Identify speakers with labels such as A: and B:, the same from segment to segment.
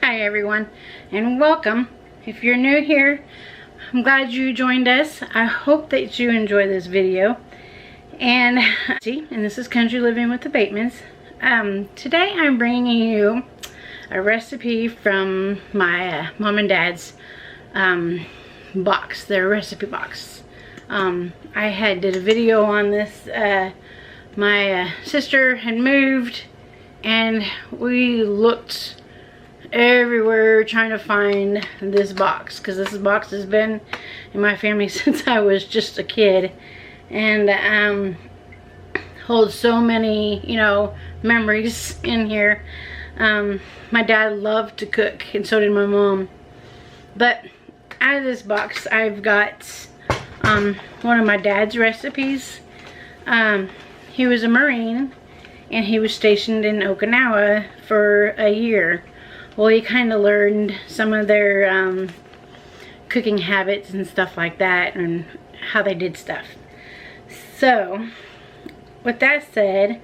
A: Hi everyone, and welcome. If you're new here, I'm glad you joined us. I hope that you enjoy this video. And this is Country Living with the Batemans. Today I'm bringing you a recipe from my mom and dad's box, their recipe box. I did a video on this. My sister had moved and we looked everywhere trying to find this box, because this box has been in my family since I was just a kid, and holds so many, memories in here. My dad loved to cook, and so did my mom. But out of this box I've got one of my dad's recipes. He was a Marine and he was stationed in Okinawa for a year. Well, he kind of learned some of their cooking habits and stuff like that, and how they did stuff. So, with that said,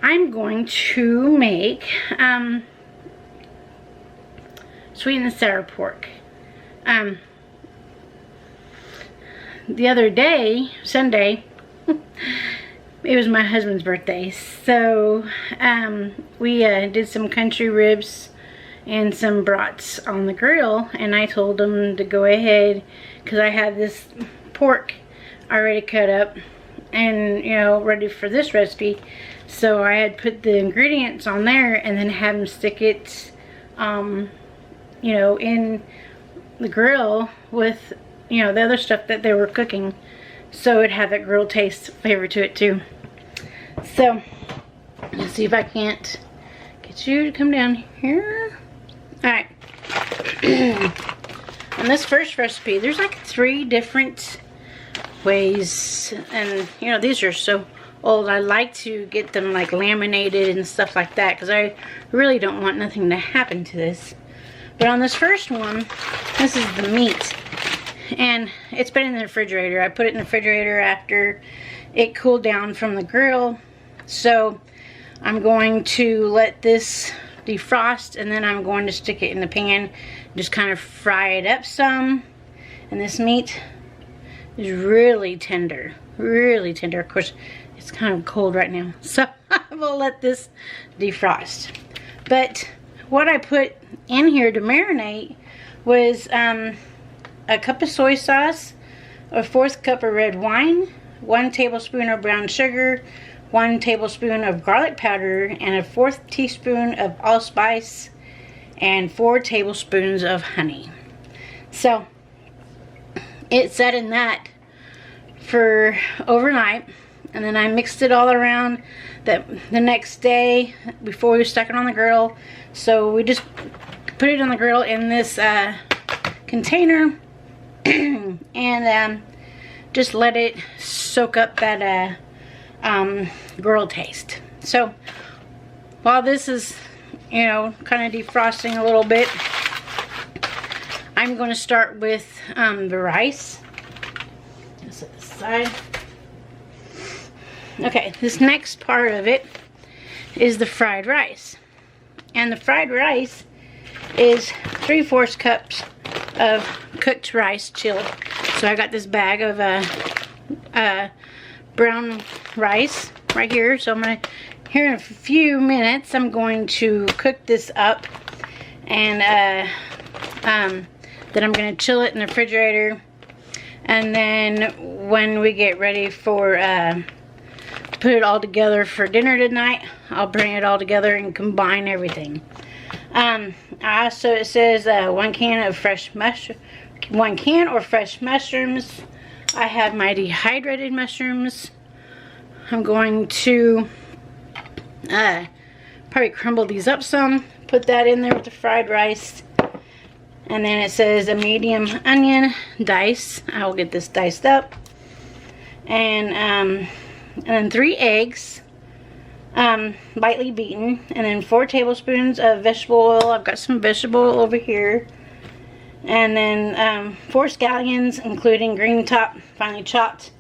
A: I'm going to make sweet and sour pork. The other day, Sunday, it was my husband's birthday, so we did some country ribs and some brats on the grill, and I told him to go ahead because I had this pork already cut up and ready for this recipe. So I had put the ingredients on there and then have him stick it in the grill with the other stuff that they were cooking, so it'd have that grill taste flavor to it too. So let's see if I can't get you to come down here. Alright, on this first recipe, there's like 3 different ways, and these are so old. I like to get them like laminated and stuff like that, because I really don't want nothing to happen to this. But on this first one, this is the meat, and it's been in the refrigerator. I put it in the refrigerator after it cooled down from the grill, so I'm going to let this defrost, and then I'm going to stick it in the pan, just kind of fry it up some. And this meat is really tender, really tender. Of course, it's kind of cold right now, so I will let this defrost. But what I put in here to marinate was a cup of soy sauce, a 1/4 cup of red wine, 1 tablespoon of brown sugar, 1 tablespoon of garlic powder, and a 1/4 teaspoon of allspice, and 4 tablespoons of honey. So it sat in that for overnight, and then I mixed it all around the next day before we stuck it on the grill. So we just put it on the grill in this container and just let it soak up that grill taste. So while this is kind of defrosting a little bit, I'm going to start with the rice. Set this aside. Okay, this next part of it is the fried rice, and the fried rice is 3/4 cups of cooked rice, chilled. So I got this bag of brown rice right here. So I'm gonna, here in a few minutes, I'm going to cook this up, and then I'm gonna chill it in the refrigerator, and then when we get ready for to put it all together for dinner tonight, I'll bring it all together and combine everything. Also, it says 1 can of fresh mushroom, 1 can or fresh mushrooms. I have my dehydrated mushrooms. I'm going to probably crumble these up some, put that in there with the fried rice. And then it says a medium onion dice. I will get this diced up. And then 3 eggs, lightly beaten. And then 4 tablespoons of vegetable oil. I've got some vegetable oil over here. And then 4 scallions, including green top, finely chopped.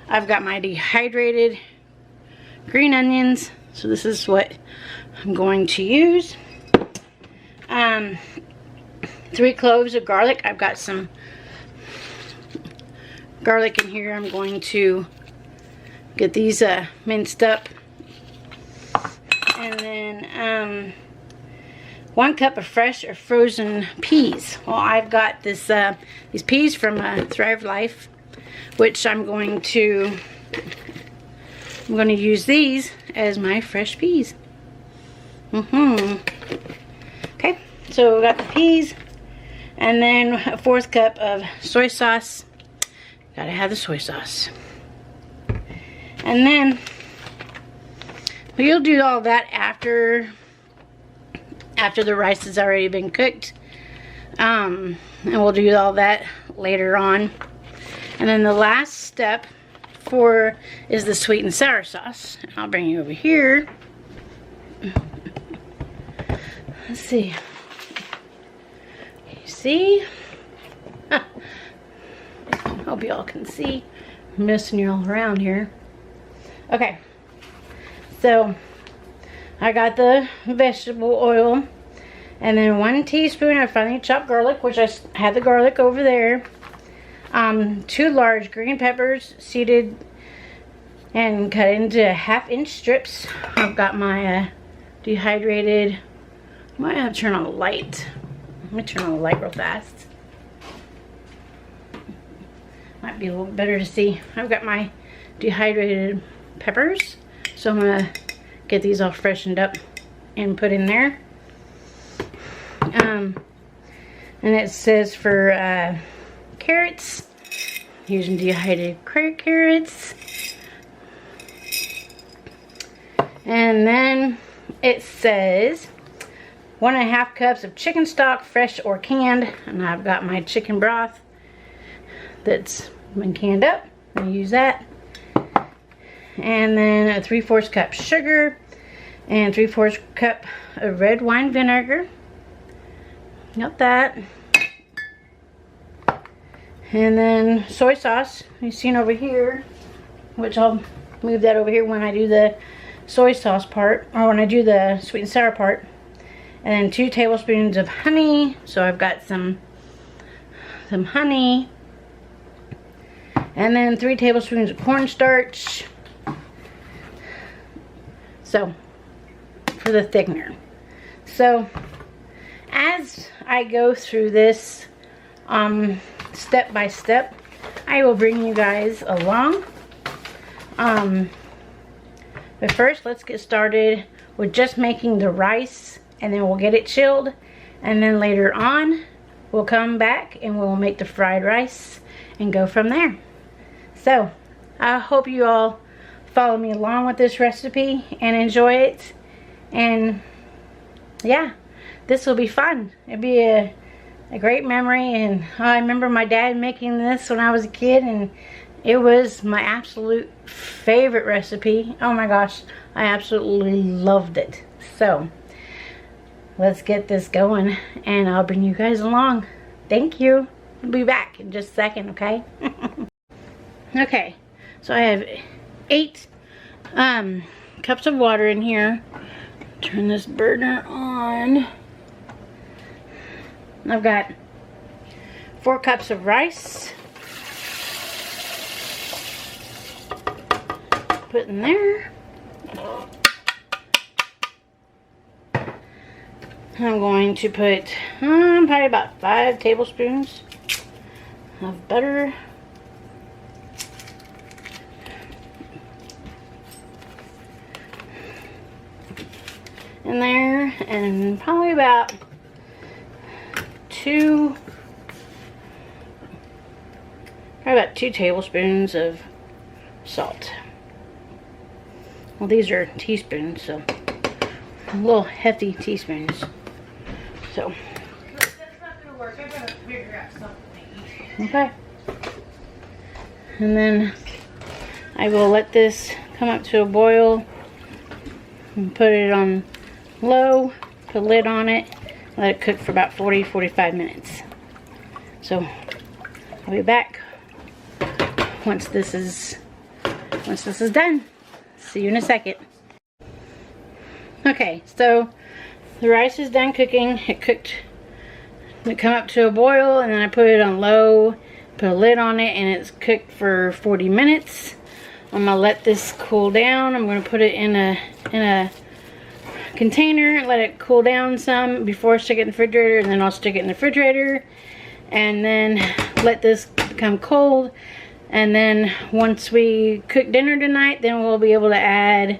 A: I've got my dehydrated green onions. So this is what I'm going to use. 3 cloves of garlic. I've got some garlic in here. I'm going to get these minced up. And then 1 cup of fresh or frozen peas. Well, I've got this these peas from Thrive Life, which I'm going to use these as my fresh peas. Okay, so we got the peas, and then a 1/4 cup of soy sauce. Gotta have the soy sauce. And then we'll do all that after the rice has already been cooked. And we'll do all that later on. And then the last step is the sweet and sour sauce. And I'll bring you over here. Let's see. You see? Hope you all can see. I'm messing you all around here. Okay. So I got the vegetable oil, and then 1 teaspoon of finely chopped garlic, which I had the garlic over there. 2 large green peppers, seeded and cut into 1/2-inch strips. I've got my dehydrated. I might have to turn on the light. Let me turn on the light real fast. Might be a little better to see. I've got my dehydrated peppers, so I'm gonna get these all freshened up and put in there. And it says for carrots, using dehydrated carrots. And then it says 1.5 cups of chicken stock, fresh or canned. And I've got my chicken broth that's been canned up. I'm gonna use that. And then a 3/4 cup sugar and 3/4 cup of red wine vinegar. Got that. And then soy sauce, you've seen over here, which I'll move that over here when I do the soy sauce part, or when I do the sweet and sour part. And then 2 tablespoons of honey. So I've got some honey. And then 3 tablespoons of cornstarch. So, for the thickener. So, as I go through this step by step, I will bring you guys along. But first, let's get started with just making the rice, and then we'll get it chilled, and then later on we'll come back and we'll make the fried rice and go from there. So I hope you all follow me along with this recipe and enjoy it. And yeah, this will be fun. It'll be a great memory. And I remember my dad making this when I was a kid, and it was my absolute favorite recipe. Oh my gosh, I absolutely loved it. So let's get this going, and I'll bring you guys along. Thank you. I'll be back in just a second, okay? Okay, so I have 8 cups of water in here. Turn this burner on. I've got 4 cups of rice. Put in there. I'm going to put probably about 5 tablespoons of butter. In there, and probably about 2 tablespoons of salt. Well, these are teaspoons, so little hefty teaspoons. So that's not gonna work. I gotta figure out something. Okay. And then I will let this come up to a boil and put it on low, put a lid on it, let it cook for about 40-45 minutes. So I'll be back once this is done. See you in a second. Okay, so the rice is done cooking. It cooked, it come up to a boil, and then I put it on low, put a lid on it, and it's cooked for 40 minutes. I'm gonna let this cool down. I'm gonna put it in a container and let it cool down some before I stick it in the refrigerator, and then I'll stick it in the refrigerator and then let this become cold. And then once we cook dinner tonight, then we'll be able to add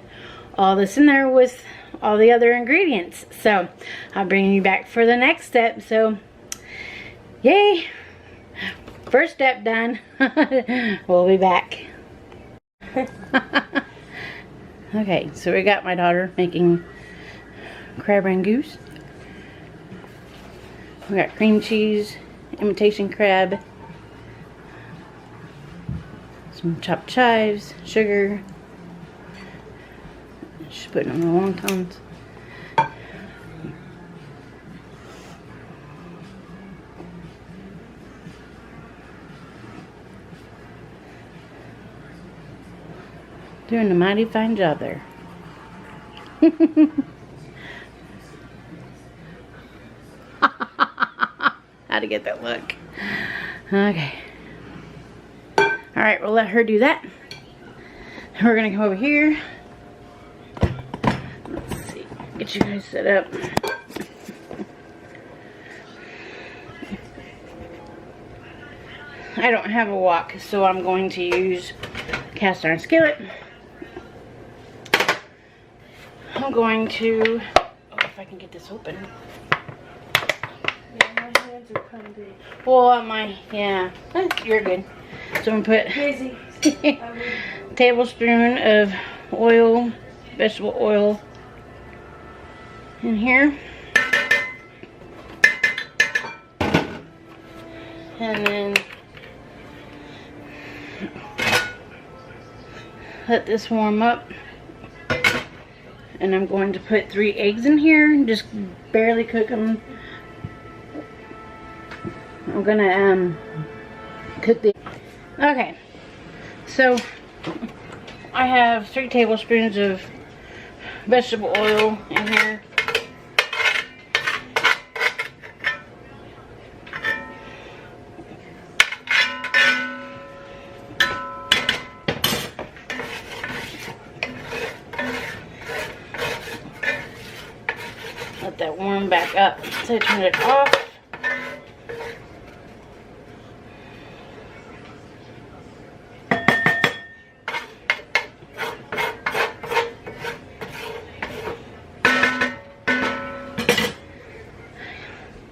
A: all this in there with all the other ingredients. So I'll bring you back for the next step. So yay, first step done. We'll be back. Okay, so we got my daughter making Crab Rangoon. We got cream cheese, imitation crab, some chopped chives, sugar. She's putting on the wontons. Doing a mighty fine job there. How to get that look. Okay. Alright, we'll let her do that. We're gonna come over here. Let's see. Get you guys set up. I don't have a wok, so I'm going to use cast iron skillet. I'm going to, oh, if I can get this open.
B: Yeah, my hands are kind of big.
A: Well, yeah, you're good. So I'm gonna put a tablespoon of oil, vegetable oil, in here. And then let this warm up. And I'm going to put 3 eggs in here and just barely cook them. I'm gonna cook the. Okay, so I have 3 tablespoons of vegetable oil in here. Let that warm back up. So I turn it off.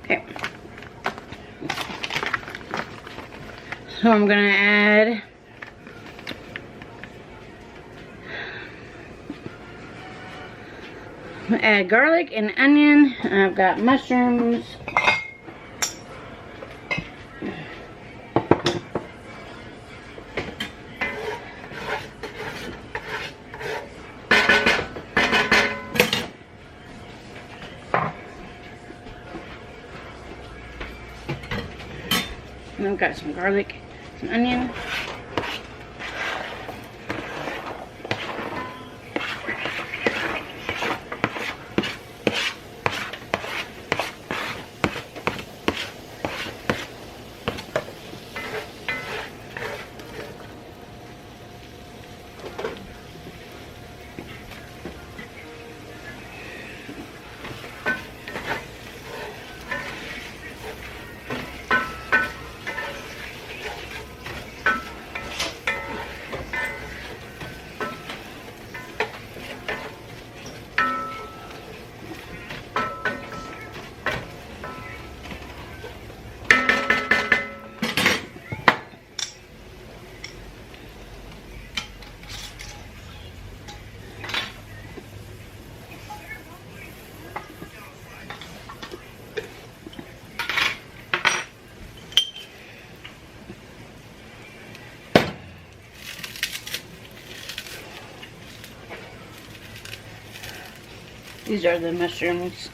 A: Okay. So I'm gonna add garlic and onion. I've got mushrooms. And I've got some garlic, some onion. These are the mushrooms.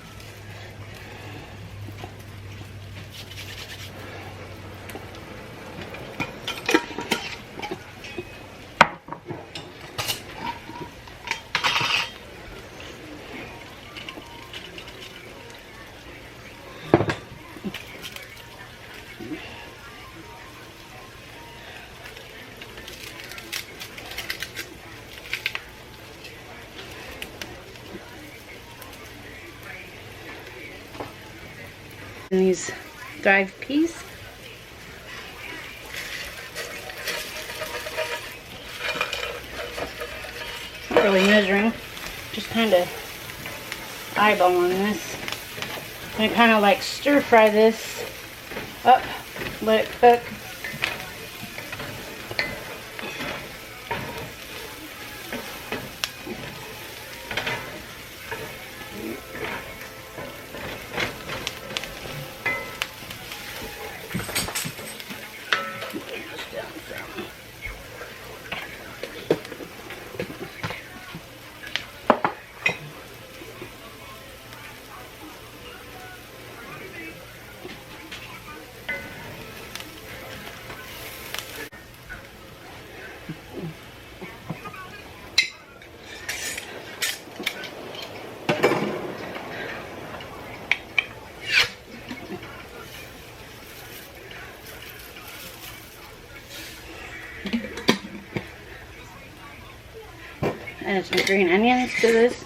A: And these dried peas. Not really measuring, just kind of eyeballing this. I'm gonna kind of like stir fry this up, let it cook. Add some green onions to this.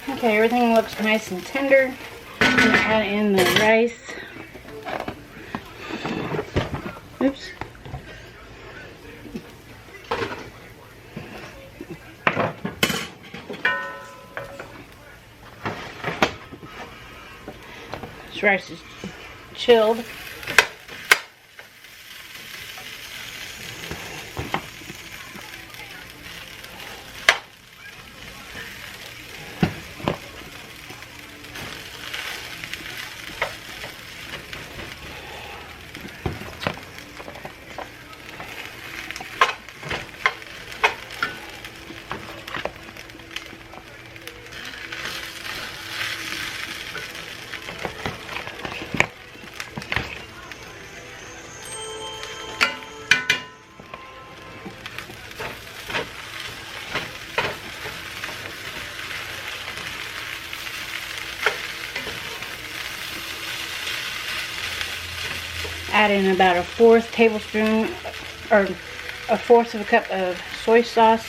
A: Okay, everything looks nice and tender. I'm going to add in the rice. Oops. This rice is chilled. Add in about a 1/4 tablespoon or a 1/4 of a cup of soy sauce.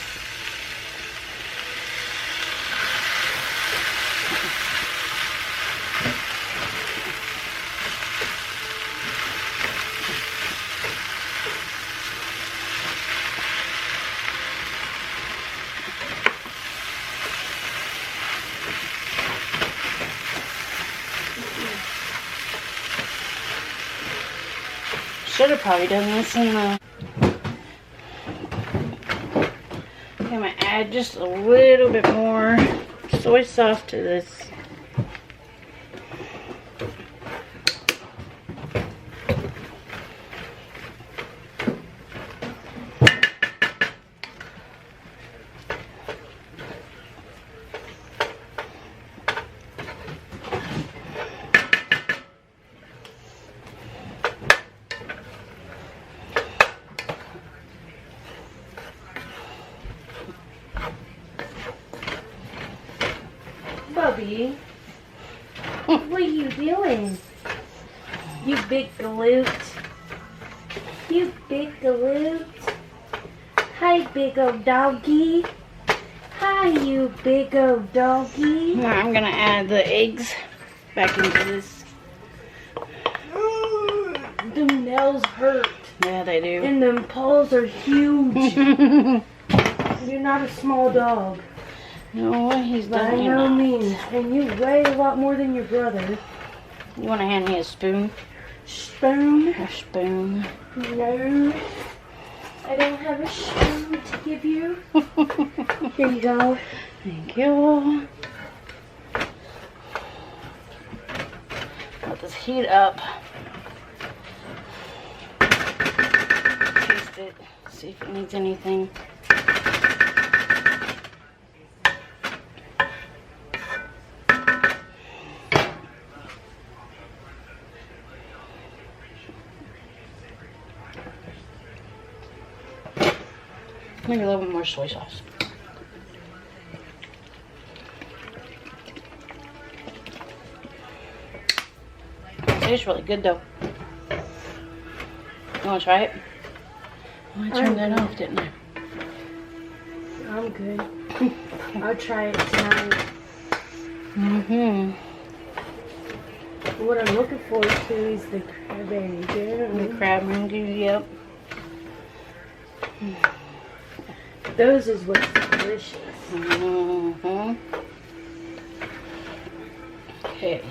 A: Should have probably done this in the... Okay, I'm going to add just a little bit more soy sauce to this.
B: Bubby, what are you doing? You big galoot. You big galoot. Hi, big old doggy. Hi, you big old doggy.
A: Now I'm going to add the eggs back into this.
B: Them nails hurt.
A: Yeah, they do.
B: And them paws are huge. You're not a small dog.
A: No, he's
B: By
A: definitely
B: no
A: not.
B: means. And you weigh a lot more than your brother.
A: You want to hand me a spoon?
B: Spoon?
A: A spoon.
B: No. I don't have a spoon to give you. Here you go.
A: Thank you. this heat up. Taste it. See if it needs anything. Maybe a little bit more soy sauce. It tastes really good though. You want to try it? Oh, I turned that off, didn't I?
B: I'm good. I'll try it tonight. What I'm looking forward to is the crab rangoon.
A: The crab rangoon, yep.
B: Those is what's delicious.
A: Okay.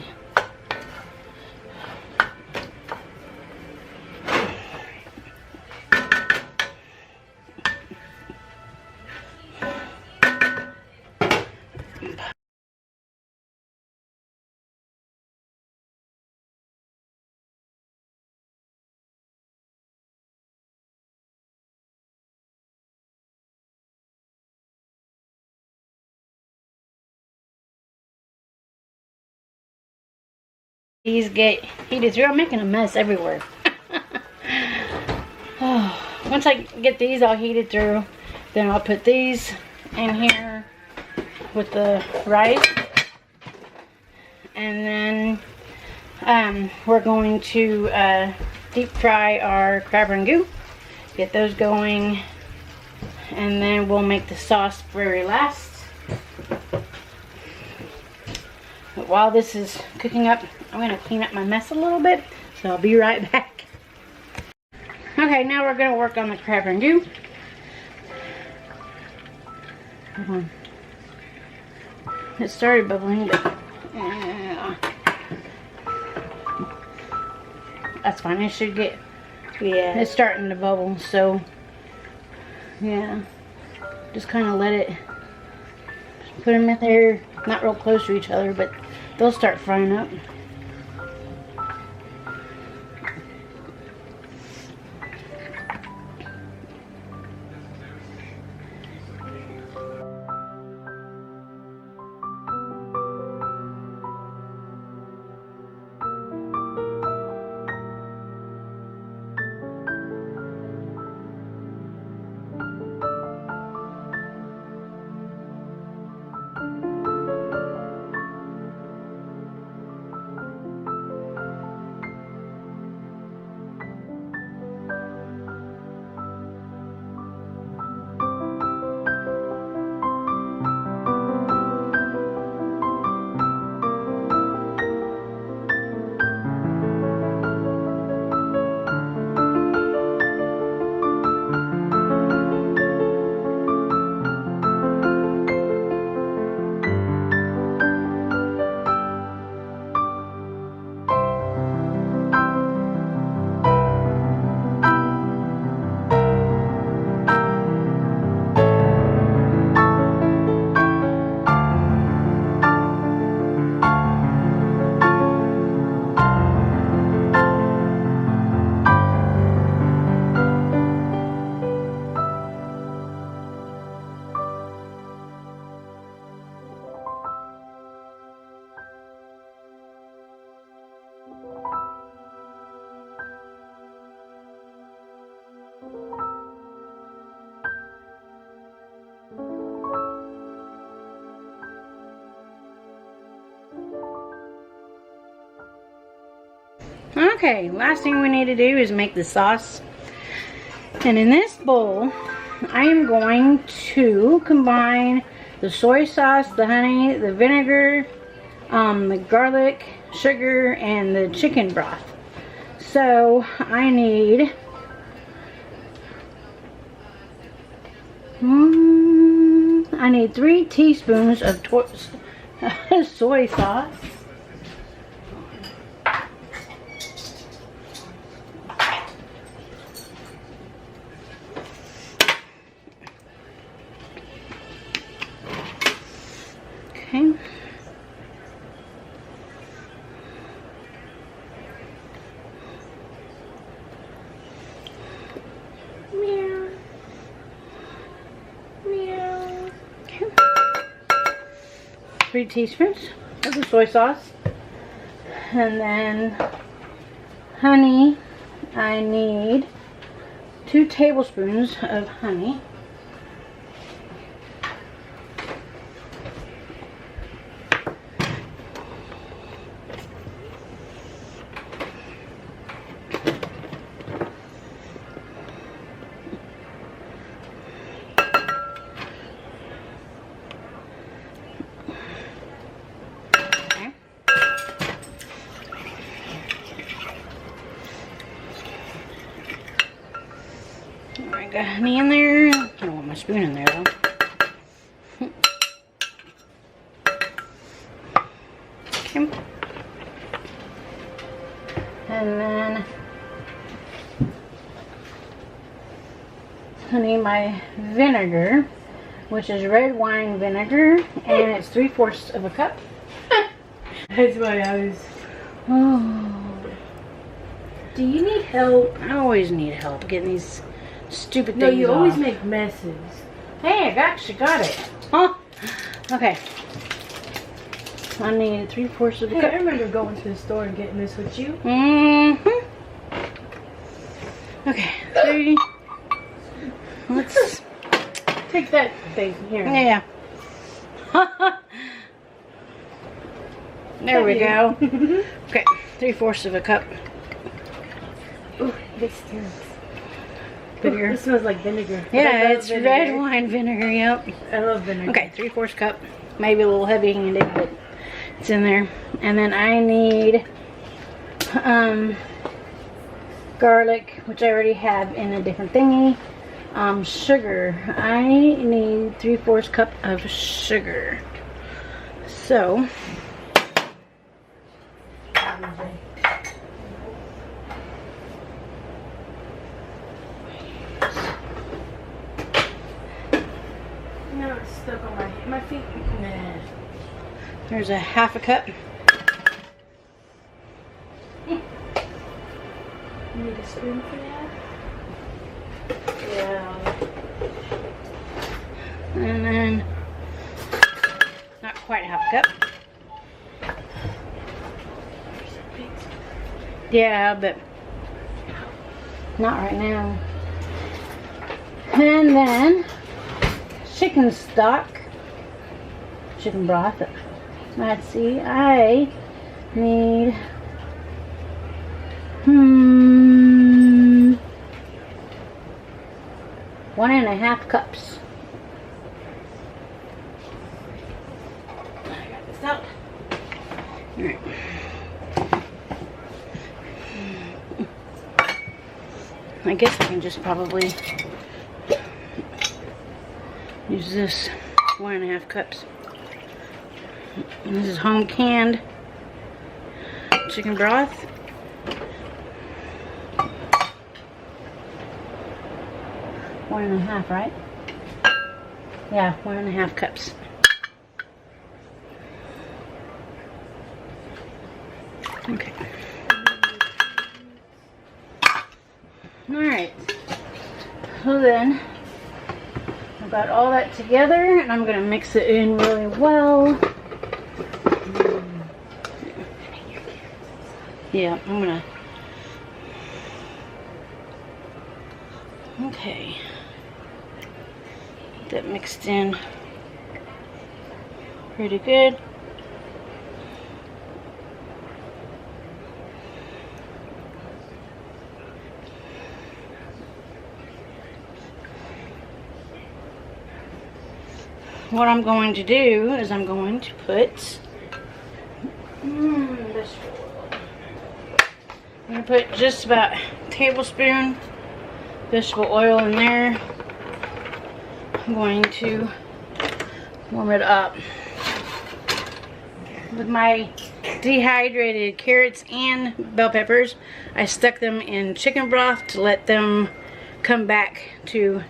A: These get heated through. I'm making a mess everywhere. Once I get these all heated through, then I'll put these in here with the rice. And then we're going to deep fry our crab rangoon. Get those going. And then we'll make the sauce very last. But while this is cooking up, I'm going to clean up my mess a little bit, so I'll be right back. Okay, now we're going to work on the crab rangoon. Hold on. It started bubbling, but that's fine. It should get, yeah, it's starting to bubble, so yeah, just kind of let it, put them in there, not real close to each other, but they'll start frying up. Okay, last thing we need to do is make the sauce. And in this bowl, I am going to combine the soy sauce, the honey, the vinegar, the garlic, sugar, and the chicken broth. So I need I need 3 teaspoons of soy sauce. Okay. 3 teaspoons of the soy sauce. And then honey, I need 2 tablespoons of honey. Alright, got honey in there. I don't want my spoon in there though. Okay. And then I need my vinegar, which is red wine vinegar, and it's 3/4 of a cup.
B: That's why I was...
A: Oh,
B: Do you need help?
A: I always need help getting these stupid things
B: No, you always
A: off.
B: make messes.
A: Hey, I got it. Huh? Okay. I need 3/4 of a
B: Hey,
A: cup.
B: I remember going to the store and getting this with you.
A: Mm-hmm. Okay, 3. Let's...
B: Take that thing here.
A: Yeah. There we go. Okay, 3/4 of a cup.
B: Ooh, this stinks.
A: Vinegar.
B: It smells like vinegar. But I
A: Yeah,
B: love
A: it's
B: vinegar.
A: red wine vinegar, yep.
B: I love vinegar.
A: Okay, 3/4 cup. Maybe a little heavy-handed, but it's in there. And then I need garlic, which I already have in a different thingy. Sugar. I need 3/4 cup of sugar. So,
B: No, it's stuck on my feet. Nah.
A: there's a 1/2 cup.
B: You need a spoon for that? Yeah.
A: And then, not quite 1/2 cup. Yeah, but not right now. And then, chicken stock, chicken broth. Let's see, I need 1.5 cups. I got this out. All right. I guess I can just probably use this 1.5 cups. And this is home canned chicken broth. One and a half, right? Yeah, 1.5 cups. Okay. Alright. So then, I've got all that together, and I'm going to mix it in really well. Yeah, I'm going to... Okay. Get that mixed in pretty good. What I'm going to do is I'm going to put vegetable oil. I'm going to put just about a tablespoon vegetable oil in there. I'm going to warm it up with my dehydrated carrots and bell peppers. I stuck them in chicken broth to let them come back to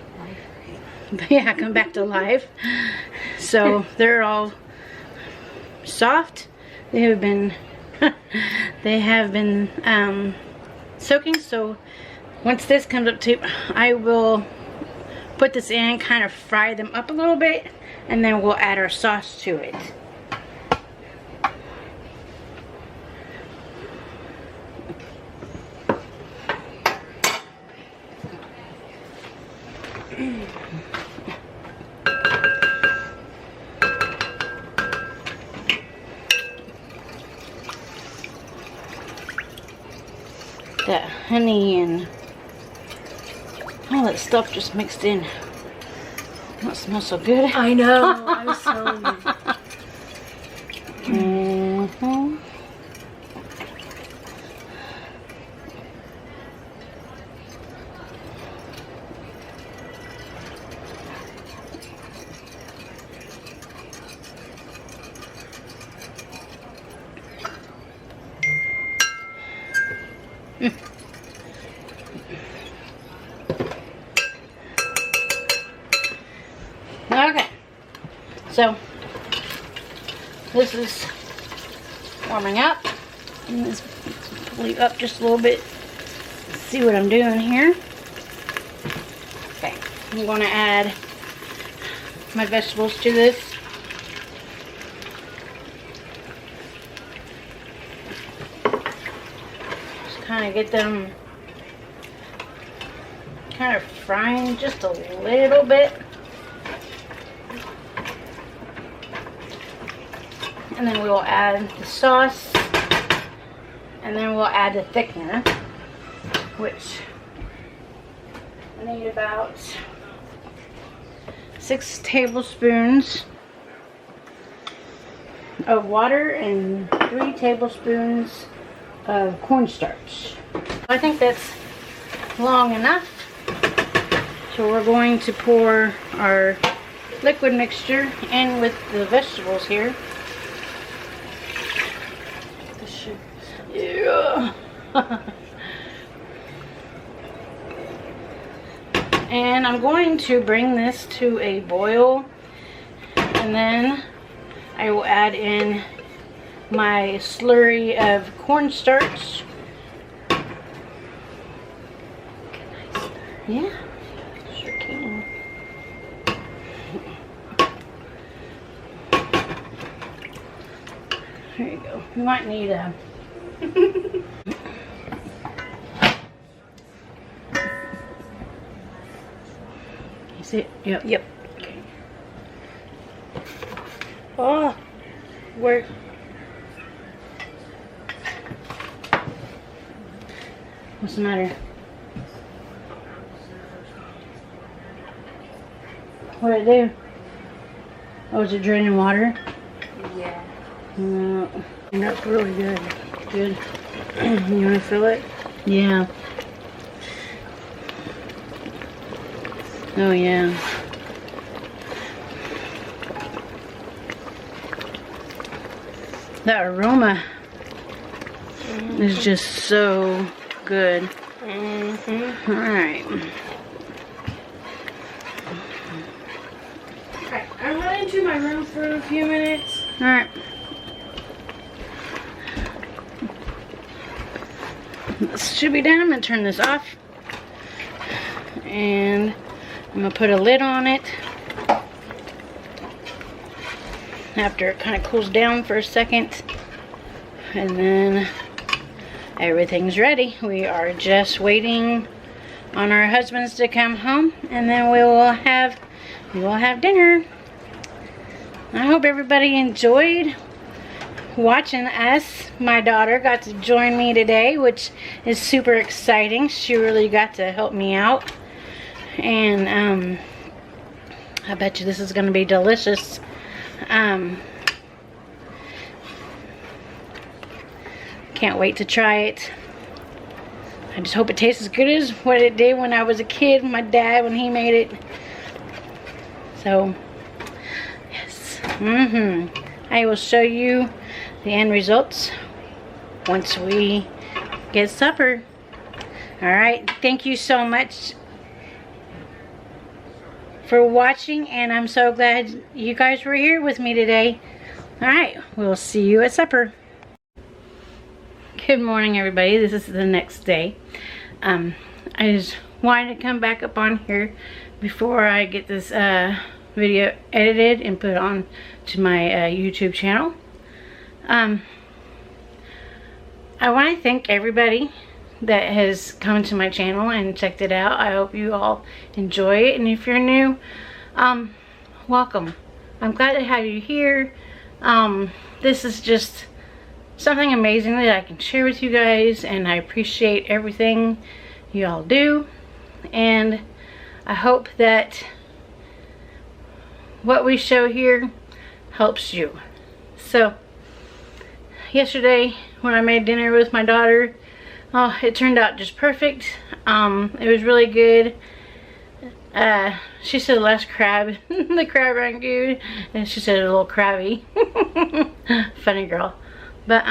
A: life. So they're all soft. They have been soaking. So once this comes up to, I will put this in, kind of fry them up a little bit, and then we'll add our sauce to it. That honey and all that stuff just mixed in. That smells so good.
B: I know. I was telling you.
A: Mm-hmm. Okay, so this is warming up. And this pull you up just a little bit. Let's see what I'm doing here. Okay, I'm going to add my vegetables to this. Just kind of get them kind of frying just a little bit. And then we will add the sauce, and then we'll add the thickener, which I need about 6 tablespoons of water and 3 tablespoons of cornstarch. I think that's long enough. So we're going to pour our liquid mixture in with the vegetables here. Yeah. And I'm going to bring this to a boil, and then I will add in my slurry of cornstarch. Yeah, sure can. There you go. You might need a Is it? Yep. Yep. Okay. Oh, where? What's the matter? What did it do? Oh, is it draining water?
B: Yeah.
A: That's really good. Good. You want to fill it? Yeah. Oh, yeah. That aroma is just so good.
B: Mm-hmm.
A: Alright.
B: Alright, I'm running to my room for a few minutes.
A: Alright. This should be done. I'm going to turn this off. And I'm going to put a lid on it. After it kind of cools down for a second. And then everything's ready. We are just waiting on our husbands to come home. And then we will have dinner. I hope everybody enjoyed watching us. My daughter got to join me today, which is super exciting. She really got to help me out, and I bet you this is going to be delicious. Can't wait to try it. I just hope it tastes as good as what it did when I was a kid, my dad, when he made it. So yes. I will show you the end results once we get supper. Alright, thank you so much for watching, and I'm so glad you guys were here with me today. Alright, we'll see you at supper. Good morning, everybody. This is the next day. I just wanted to come back up on here before I get this video edited and put on to my YouTube channel. I want to thank everybody that has come to my channel and checked it out. I hope you all enjoy it, and if you're new, welcome. I'm glad to have you here. This is just something amazing that I can share with you guys, and I appreciate everything you all do, and I hope that what we show here helps you. So yesterday when I made dinner with my daughter, oh, it turned out just perfect. It was really good. She said less crab, the Crab Rangoon, and she said a little crabby. Funny girl. But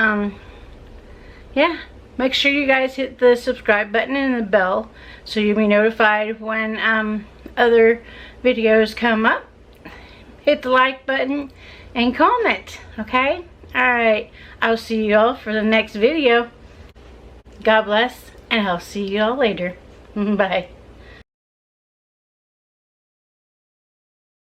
A: yeah, make sure you guys hit the subscribe button and the bell so you'll be notified when other videos come up. Hit the like button and comment, okay? Alright, I'll see you all for the next video. God bless, and I'll see you all later. Bye.